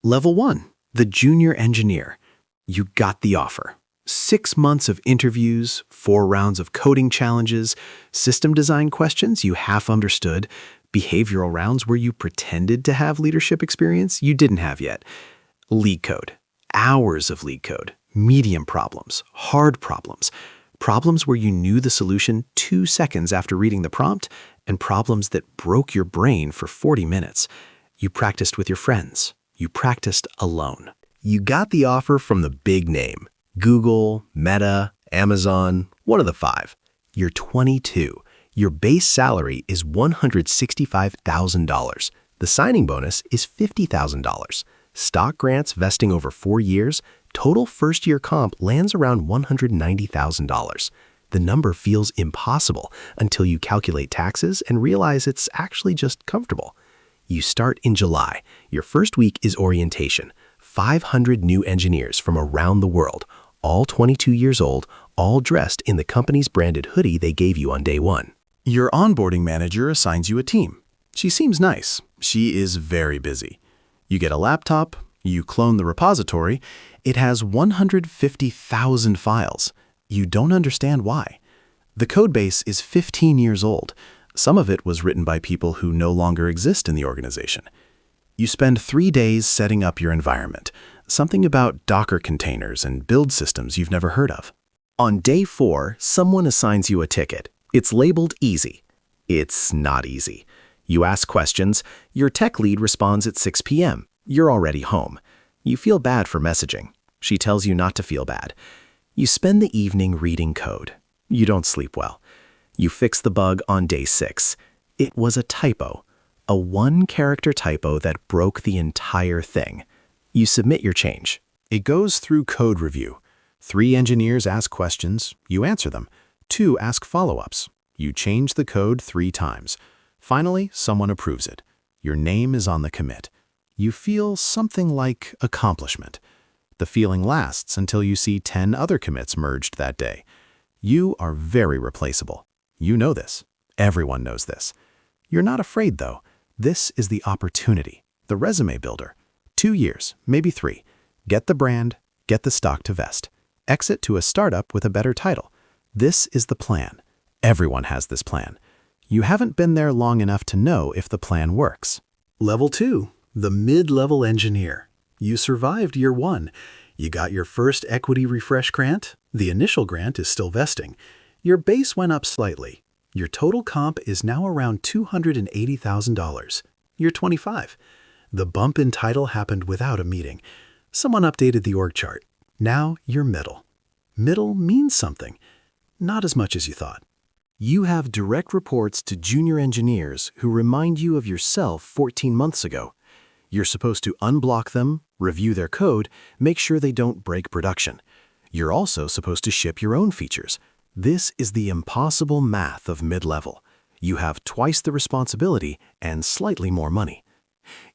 Level 1, the junior engineer. You got the offer. 6 months of interviews, 4 rounds of coding challenges, system design questions you half understood, behavioral rounds where you pretended to have leadership experience you didn't have yet. Lead code. Hours of lead code. Medium problems. Hard problems. Problems where you knew the solution 2 seconds after reading the prompt, and problems that broke your brain for 40 minutes. You practiced with your friends. You practiced alone. You got the offer from the big name. Google, Meta, Amazon, one of the 5. You're 22. Your base salary is $165,000. The signing bonus is $50,000. Stock grants vesting over 4 years, total first-year comp lands around $190,000. The number feels impossible until you calculate taxes and realize it's actually just comfortable. You start in July. Your first week is orientation. 500 new engineers from around the world, all 22 years old, all dressed in the company's branded hoodie they gave you on day 1. Your onboarding manager assigns you a team. She seems nice. She is very busy. You get a laptop, you clone the repository. It has 150,000 files. You don't understand why. The codebase is 15 years old. Some of it was written by people who no longer exist in the organization. You spend 3 days setting up your environment, something about Docker containers and build systems you've never heard of. On day 4, someone assigns you a ticket. It's labeled easy. It's not easy. You ask questions. Your tech lead responds at 6 p.m. You're already home. You feel bad for messaging. She tells you not to feel bad. You spend the evening reading code. You don't sleep well. You fix the bug on day 6. It was a typo. A 1-character typo that broke the entire thing. You submit your change. It goes through code review. 3 engineers ask questions. You answer them. 2 ask follow-ups. You change the code 3 times. Finally, someone approves it. Your name is on the commit. You feel something like accomplishment. The feeling lasts until you see 10 other commits merged that day. You are very replaceable. You know this. Everyone knows this. You're not afraid, though. This is the opportunity, the resume builder. 2 years, maybe 3. Get the brand, get the stock to vest. Exit to a startup with a better title. This is the plan. Everyone has this plan. You haven't been there long enough to know if the plan works. Level 2, the mid-level engineer. You survived year 1. You got your first equity refresh grant. The initial grant is still vesting. Your base went up slightly. Your total comp is now around $280,000. You're 25. The bump in title happened without a meeting. Someone updated the org chart. Now you're middle. Middle means something. Not as much as you thought. You have direct reports to junior engineers who remind you of yourself 14 months ago. You're supposed to unblock them, review their code, make sure they don't break production. You're also supposed to ship your own features. This is the impossible math of mid-level. You have twice the responsibility and slightly more money.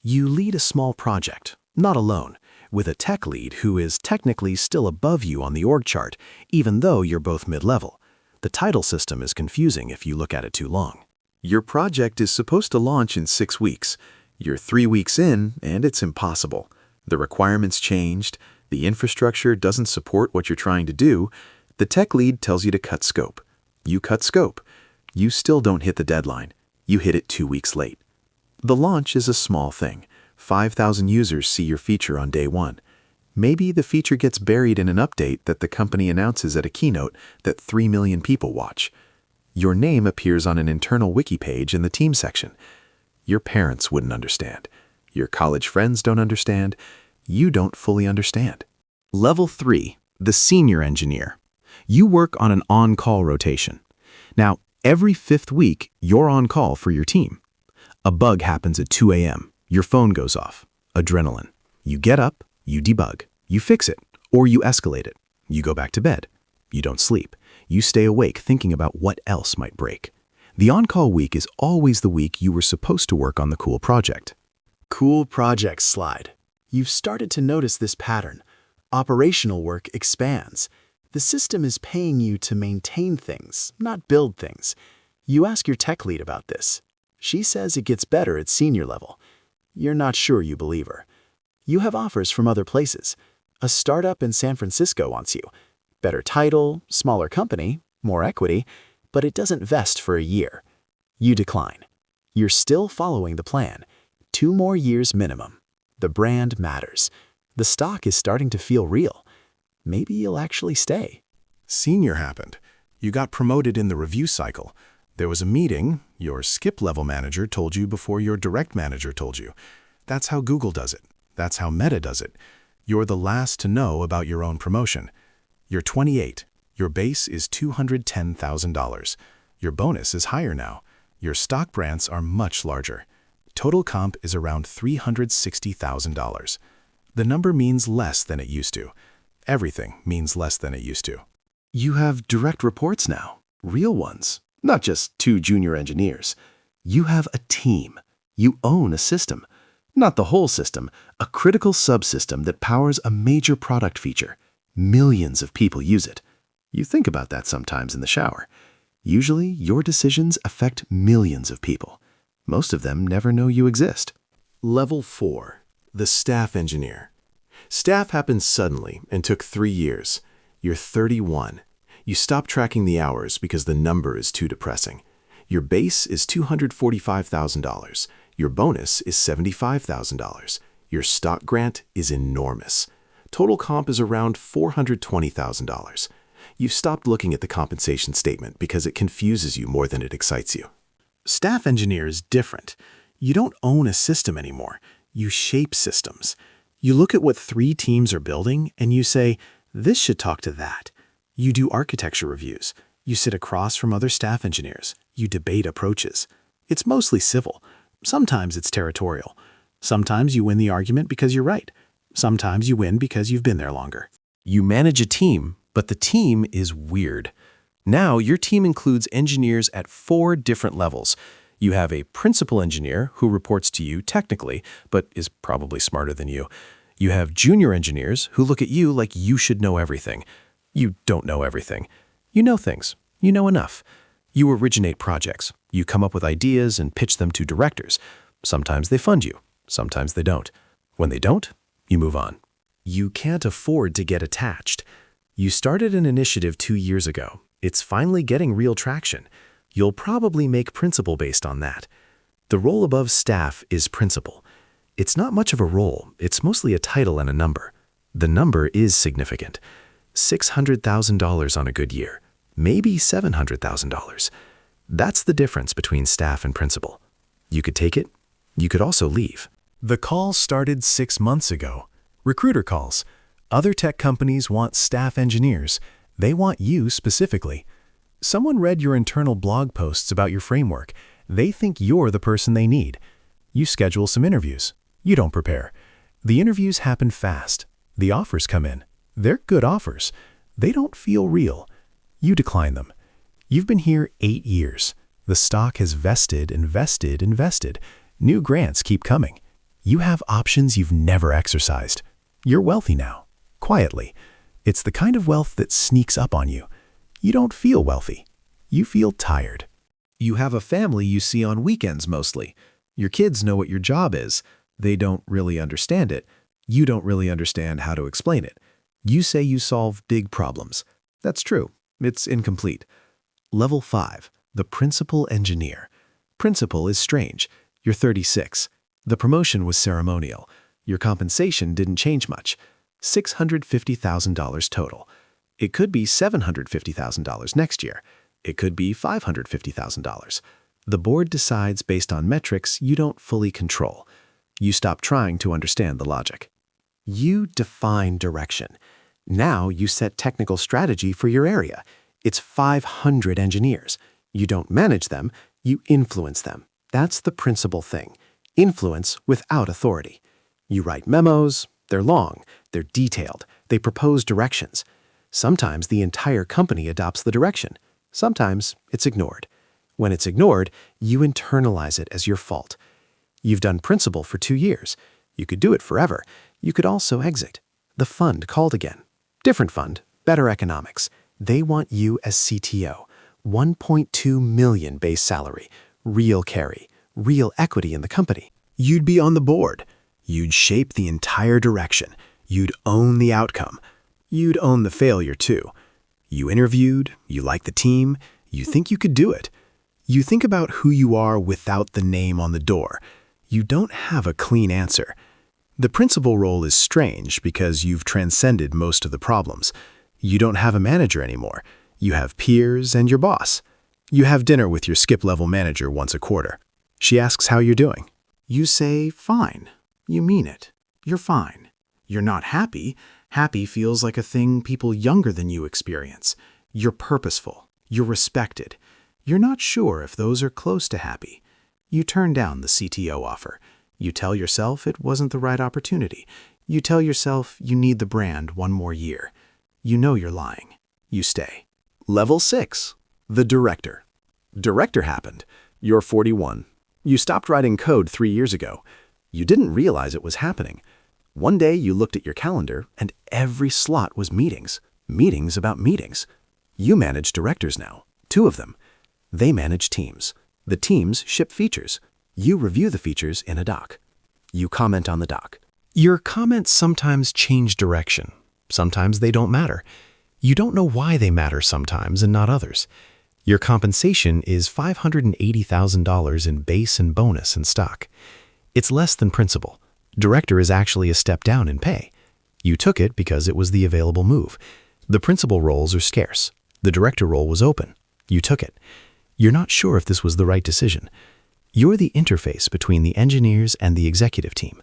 You lead a small project, not alone, with a tech lead who is technically still above you on the org chart, even though you're both mid-level. The title system is confusing if you look at it too long. Your project is supposed to launch in 6 weeks. You're 3 weeks in, and it's impossible. The requirements changed. The infrastructure doesn't support what you're trying to do. The tech lead tells you to cut scope. You cut scope. You still don't hit the deadline. You hit it 2 weeks late. The launch is a small thing. 5,000 users see your feature on day 1. Maybe the feature gets buried in an update that the company announces at a keynote that 3 million people watch. Your name appears on an internal wiki page in the team section. Your parents wouldn't understand. Your college friends don't understand. You don't fully understand. Level 3, the senior engineer. You work on an on-call rotation. Now, every 5th week, you're on call for your team. A bug happens at 2 a.m. Your phone goes off. Adrenaline. You get up, you debug, you fix it, or you escalate it. You go back to bed. You don't sleep. You stay awake thinking about what else might break. The on-call week is always the week you were supposed to work on the cool project. Cool projects slide. You've started to notice this pattern. Operational work expands. The system is paying you to maintain things, not build things. You ask your tech lead about this. She says it gets better at senior level. You're not sure you believe her. You have offers from other places. A startup in San Francisco wants you. Better title, smaller company, more equity, but it doesn't vest for a year. You decline. You're still following the plan. 2 more years minimum. The brand matters. The stock is starting to feel real. Maybe you'll actually stay. Senior happened. You got promoted in the review cycle. There was a meeting. Your skip-level manager told you before your direct manager told you. That's how Google does it. That's how Meta does it. You're the last to know about your own promotion. You're 28. Your base is $210,000. Your bonus is higher now. Your stock grants are much larger. Total comp is around $360,000. The number means less than it used to. Everything means less than it used to. You have direct reports now, real ones, not just 2 junior engineers. You have a team. You own a system. Not the whole system, a critical subsystem that powers a major product feature. Millions of people use it. You think about that sometimes in the shower. Usually, your decisions affect millions of people. Most of them never know you exist. Level 4. The staff engineer. Staff happened suddenly and took 3 years. You're 31. You stop tracking the hours because the number is too depressing. Your base is $245,000. Your bonus is $75,000. Your stock grant is enormous. Total comp is around $420,000. You've stopped looking at the compensation statement because it confuses you more than it excites you. Staff engineer is different. You don't own a system anymore. You shape systems. You look at what 3 teams are building and you say, this should talk to that. You do architecture reviews. You sit across from other staff engineers. You debate approaches. It's mostly civil. Sometimes it's territorial. Sometimes you win the argument because you're right. Sometimes you win because you've been there longer. You manage a team, but the team is weird. Now, your team includes engineers at 4 different levels. You have a principal engineer who reports to you technically, but is probably smarter than you. You have junior engineers who look at you like you should know everything. You don't know everything. You know things. You know enough. You originate projects. You come up with ideas and pitch them to directors. Sometimes they fund you. Sometimes they don't. When they don't, you move on. You can't afford to get attached. You started an initiative 2 years ago. It's finally getting real traction. You'll probably make principal based on that. The role above staff is principal. It's not much of a role. It's mostly a title and a number. The number is significant. $600,000 on a good year. Maybe $700,000. That's the difference between staff and principal. You could take it. You could also leave. The call started 6 months ago. Recruiter calls. Other tech companies want staff engineers. They want you specifically. Someone read your internal blog posts about your framework. They think you're the person they need. You schedule some interviews. You don't prepare. The interviews happen fast. The offers come in. They're good offers. They don't feel real. You decline them. You've been here 8 years. The stock has vested and vested and vested. New grants keep coming. You have options you've never exercised. You're wealthy now, quietly. It's the kind of wealth that sneaks up on you. You don't feel wealthy. You feel tired. You have a family you see on weekends mostly. Your kids know what your job is. They don't really understand it. You don't really understand how to explain it. You say you solve big problems. That's true. It's incomplete. Level 5, the principal engineer. Principal is strange. You're 36. The promotion was ceremonial. Your compensation didn't change much. $650,000 total. It could be $750,000 next year. It could be $550,000. The board decides based on metrics you don't fully control. You stop trying to understand the logic. You define direction. Now you set technical strategy for your area. It's 500 engineers. You don't manage them, you influence them. That's the principal thing. Influence without authority. You write memos. They're long. They're detailed. They propose directions. Sometimes the entire company adopts the direction. Sometimes it's ignored. When it's ignored, you internalize it as your fault. You've done principal for 2 years. You could do it forever. You could also exit. The fund called again. Different fund, better economics. They want you as CTO. $1.2 million base salary, real carry, real equity in the company. You'd be on the board. You'd shape the entire direction. You'd own the outcome. You'd own the failure, too. You interviewed, you like the team, you think you could do it. You think about who you are without the name on the door. You don't have a clean answer. The principal role is strange because you've transcended most of the problems. You don't have a manager anymore. You have peers and your boss. You have dinner with your skip-level manager once a quarter. She asks how you're doing. You say, fine. You mean it. You're fine. You're not happy. Happy feels like a thing people younger than you experience. You're purposeful. You're respected. You're not sure if those are close to happy. You turn down the CTO offer. You tell yourself it wasn't the right opportunity. You tell yourself you need the brand one more year. You know you're lying. You stay. Level 6. The director. Director happened. You're 41. You stopped writing code 3 years ago. You didn't realize it was happening. One day you looked at your calendar and every slot was meetings. Meetings about meetings. You manage directors now. 2 of them. They manage teams. The teams ship features. You review the features in a doc. You comment on the doc. Your comments sometimes change direction. Sometimes they don't matter. You don't know why they matter sometimes and not others. Your compensation is $580,000 in base and bonus and stock. It's less than principal. Director is actually a step down in pay. You took it because it was the available move. The principal roles are scarce. The director role was open. You took it. You're not sure if this was the right decision. You're the interface between the engineers and the executive team.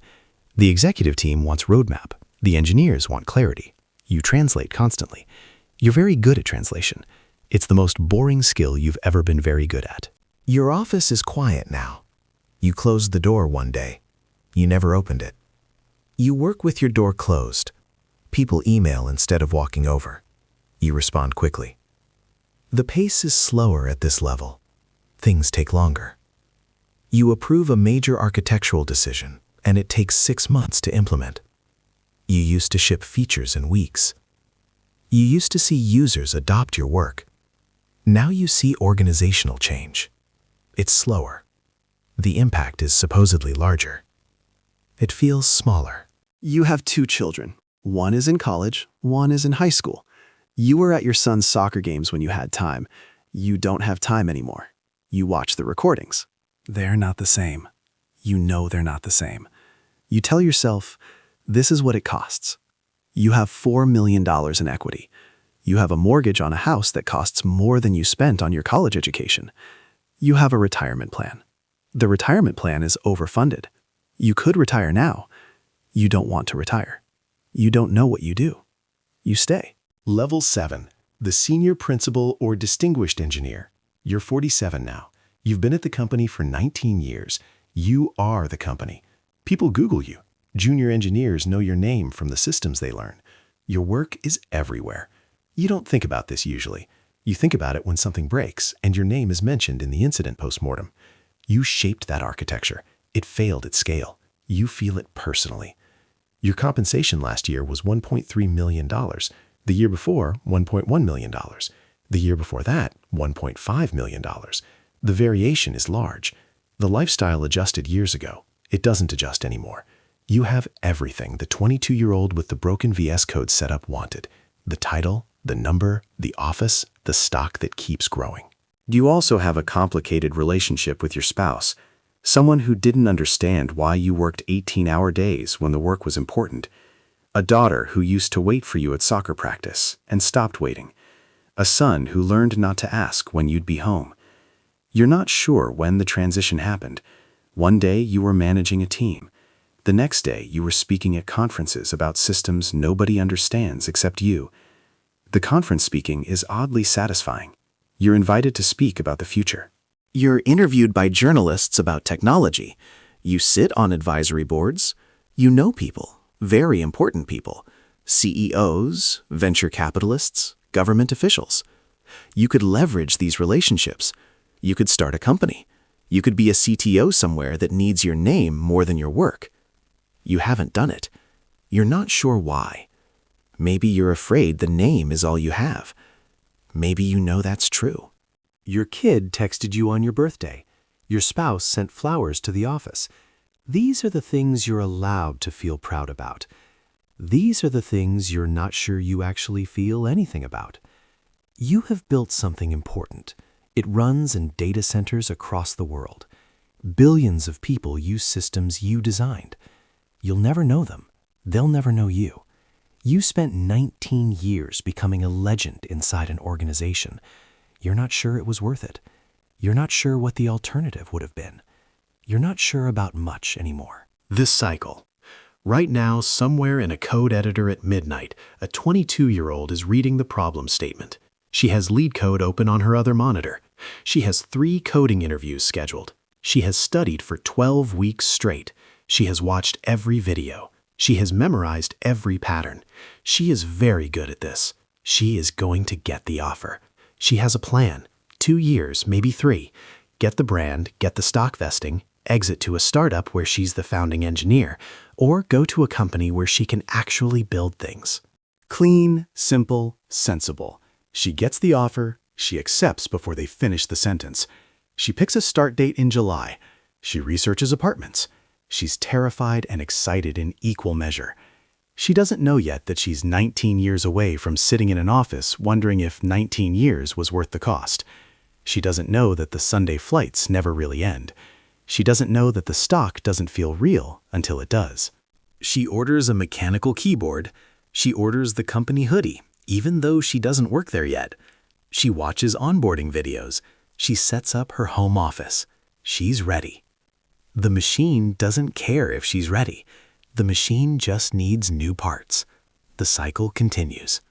The executive team wants roadmap. The engineers want clarity. You translate constantly. You're very good at translation. It's the most boring skill you've ever been very good at. Your office is quiet now. You closed the door one day. You never opened it. You work with your door closed. People email instead of walking over. You respond quickly. The pace is slower at this level. Things take longer. You approve a major architectural decision, and it takes 6 months to implement. You used to ship features in weeks. You used to see users adopt your work. Now you see organizational change. It's slower. The impact is supposedly larger. It feels smaller. You have 2 children. One is in college, one is in high school. You were at your son's soccer games when you had time. You don't have time anymore. You watch the recordings. They're not the same. You know they're not the same. You tell yourself, this is what it costs. You have $4 million in equity. You have a mortgage on a house that costs more than you spent on your college education. You have a retirement plan. The retirement plan is overfunded. You could retire now. You don't want to retire. You don't know what you do. You stay. Level 7. The senior principal or distinguished engineer. You're 47 now. You've been at the company for 19 years. You are the company. People Google you. Junior engineers know your name from the systems they learn. Your work is everywhere. You don't think about this usually. You think about it when something breaks and your name is mentioned in the incident postmortem. You shaped that architecture. It failed at scale. You feel it personally. Your compensation last year was $1.3 million. The year before, $1.1 million. The year before that, $1.5 million. The variation is large. The lifestyle adjusted years ago. It doesn't adjust anymore. You have everything the 22-year-old with the broken VS Code setup wanted. The title, the number, the office, the stock that keeps growing. You also have a complicated relationship with your spouse. Someone who didn't understand why you worked 18-hour days when the work was important. A daughter who used to wait for you at soccer practice and stopped waiting. A son who learned not to ask when you'd be home. You're not sure when the transition happened. One day you were managing a team. The next day you were speaking at conferences about systems nobody understands except you. The conference speaking is oddly satisfying. You're invited to speak about the future. You're interviewed by journalists about technology. You sit on advisory boards. You know people, very important people, CEOs, venture capitalists, government officials. You could leverage these relationships. You could start a company. You could be a CTO somewhere that needs your name more than your work. You haven't done it. You're not sure why. Maybe you're afraid the name is all you have. Maybe you know that's true. Your kid texted you on your birthday. Your spouse sent flowers to the office. These are the things you're allowed to feel proud about. These are the things you're not sure you actually feel anything about. You have built something important. It runs in data centers across the world. Billions of people use systems you designed. You'll never know them. They'll never know you. You spent 19 years becoming a legend inside an organization. You're not sure it was worth it. You're not sure what the alternative would have been. You're not sure about much anymore. This cycle. Right now, somewhere in a code editor at midnight, a 22-year-old is reading the problem statement. She has lead code open on her other monitor. She has 3 coding interviews scheduled. She has studied for 12 weeks straight. She has watched every video. She has memorized every pattern. She is very good at this. She is going to get the offer. She has a plan. 2 years, maybe 3. Get the brand, get the stock vesting, exit to a startup where she's the founding engineer, or go to a company where she can actually build things. Clean, simple, sensible. She gets the offer, she accepts before they finish the sentence. She picks a start date in July. She researches apartments. She's terrified and excited in equal measure. She doesn't know yet that she's 19 years away from sitting in an office wondering if 19 years was worth the cost. She doesn't know that the Sunday flights never really end. She doesn't know that the stock doesn't feel real until it does. She orders a mechanical keyboard. She orders the company hoodie, even though she doesn't work there yet. She watches onboarding videos. She sets up her home office. She's ready. The machine doesn't care if she's ready. The machine just needs new parts. The cycle continues.